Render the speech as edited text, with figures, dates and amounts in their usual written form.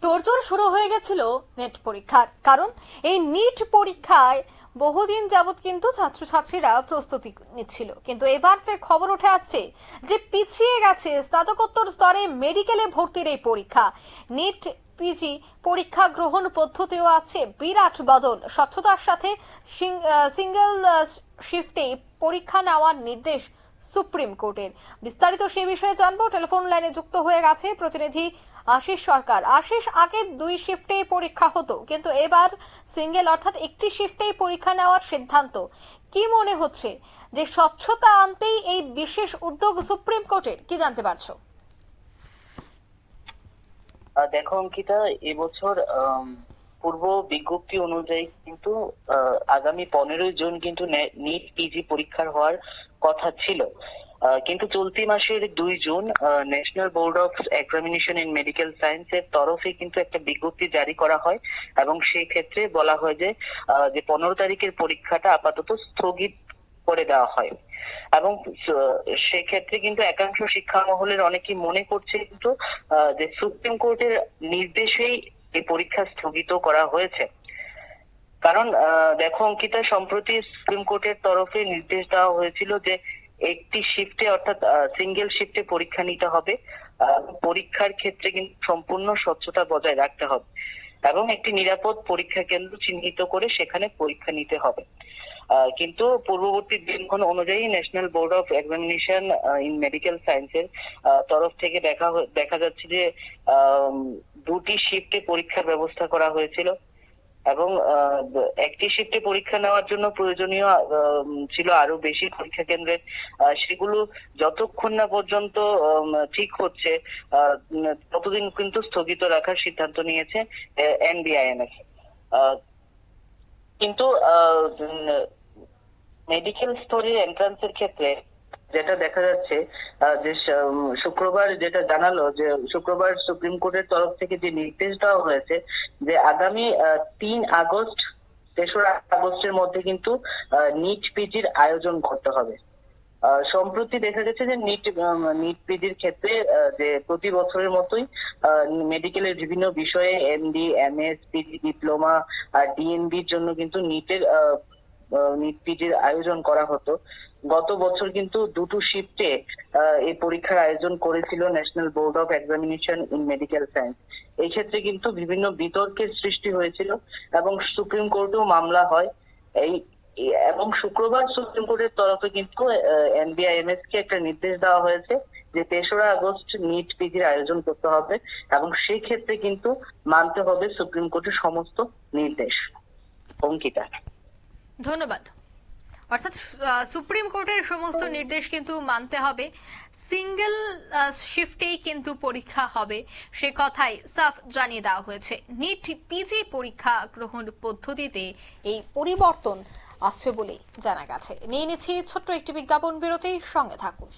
তোড়জোড় শুরু হয়ে গেছিল নেট পরীক্ষার। কারণ এই নিট পরীক্ষায় বহুদিন যাবত কিন্তু ছাত্রছাত্রীরা প্রস্তুতি নিচ্ছিল, কিন্তু এবার যে খবর উঠে আসছে যে পিছিয়ে গেছে স্নাতকোত্তর স্তরে মেডিকেলে ভর্তির এই পরীক্ষা। নিট পিজি পরীক্ষা গ্রহণ পদ্ধতিও আছে বিরাট বদল। স্বচ্ছতার সাথে সিঙ্গেল শিফটে পরীক্ষা নেওয়ার নির্দেশ সুপ্রিম কোর্টের। বিস্তারিত সে বিষয়ে জানবো। টেলিফোন লাইনে যুক্ত হয়ে গেছে প্রতিনিধি আশিস সরকার। আশিস, আগে 2 শিফটে পরীক্ষা হতো, কিন্তু এবার সিঙ্গেল অর্থাৎ একটি শিফটেই পরীক্ষা নেওয়ার সিদ্ধান্ত। কি মনে হচ্ছে যে স্বচ্ছতা আনতেই এই বিশেষ উদ্যোগ সুপ্রিম কোর্টের, কি জানতে পারছো? দেখো অঙ্কিতা, এবছর পূর্ব বিজ্ঞপ্তি অনুযায়ী কিন্তু আগামী 15 জুন কিন্তু নিট পিজি পরীক্ষার হওয়ার কথা ছিল, কিন্তু চলতি মাসের 2 June national board of examination in medical science এর তরফে কিন্তু একটা বিজ্ঞপ্তি জারি করা হয় এবং সেই ক্ষেত্রে বলা হয় যে 15 তারিখের পরীক্ষাটা আপাতত স্থগিত করে দেওয়া হয়। এবং সেক্ষেত্রে কিন্তু একাংশ শিক্ষা মহলের অনেকেই মনে করছে কিন্তু যে সুপ্রিম কোর্টের নির্দেশেই এই পরীক্ষা স্থগিত করা হয়েছে। কারণ দেখো অঙ্কিতা, সম্প্রতি সুপ্রিম কোর্টের তরফে নির্দেশ দেওয়া হয়েছিল যে একটি শিফটে অর্থাৎ সিঙ্গেল শিফটে পরীক্ষা নিতে হবে। পরীক্ষার ক্ষেত্রে কিন্তু সম্পূর্ণ স্বচ্ছতা বজায় রাখতে হবে এবং একটি নিরাপদ পরীক্ষা কেন্দ্র চিহ্নিত করে সেখানে পরীক্ষা নিতে হবে। কিন্তু পূর্ববর্তী দিনক্ষণ অনুযায়ী national board of examination in medical সায়েন্সের তরফ থেকে দেখা যাচ্ছে যে 2টি শিফটে পরীক্ষার ব্যবস্থা করা হয়েছিল এবং একটি শিফটে পরীক্ষা নেওয়ার জন্য প্রয়োজনীয় ছিল আরো বেশি পরীক্ষা কেন্দ্রের। সেগুলো যতক্ষণ না পর্যন্ত ঠিক হচ্ছে ততদিন কিন্তু স্থগিত রাখার সিদ্ধান্ত নিয়েছে এনবিআইএমএস। কিন্তু মেডিকেল স্তরে এন্ট্রান্সের ক্ষেত্রে যেটা দেখা যাচ্ছে যে শুক্রবার যেটা জানালো যে শুক্রবার সুপ্রিম কোর্টের তরফ থেকে যে নির্দেশ দেওয়া হয়েছে যে আগামী 3 আগস্ট 3রা আগস্টের মধ্যে কিন্তু নিট পিজির আয়োজন করতে হবে। সম্প্রতি দেখা গেছে যে নিট পিজির ক্ষেত্রে যে প্রতি বছরের মতোই মেডিকেলের বিভিন্ন বিষয়ে এমডি, এমএস, পিজি, ডিপ্লোমা আর ডিএনবির জন্য কিন্তু নিট পিজির আয়োজন করা হতো। গত বছর কিন্তু 2টো শিফটে এই পরীক্ষার আয়োজন করেছিল national board of examination in medical science. এই ক্ষেত্রে কিন্তু বিভিন্ন বিতর্কের সৃষ্টি হয়েছিল এবং সুপ্রিম কোর্টেও মামলা হয়। এবং শুক্রবার সুপ্রিম কোর্টের তরফে কিন্তু এনবিআইএমএস কে একটা নির্দেশ দেওয়া হয়েছে যে 3রা আগস্ট নিট পিজির আয়োজন করতে হবে এবং সেই ক্ষেত্রে কিন্তু মানতে হবে সুপ্রিম কোর্টের সমস্ত নির্দেশ। অঙ্কিতা, ধন্যবাদ। অর্থাৎ সুপ্রিম কোর্টের সমস্ত নির্দেশ কিন্তু মানতে হবে, সিঙ্গেল শিফটেই কিন্তু পরীক্ষা হবে, সে কথাই সাফ জানিয়ে দেওয়া হয়েছে। নিট পিজি পরীক্ষা গ্রহণ পদ্ধতিতে এই পরিবর্তন আসছে বলেই জানা গেছে। নিয়ে নিচ্ছি ছোট্ট একটি বিজ্ঞাপন বিরতি, সঙ্গে থাকুন।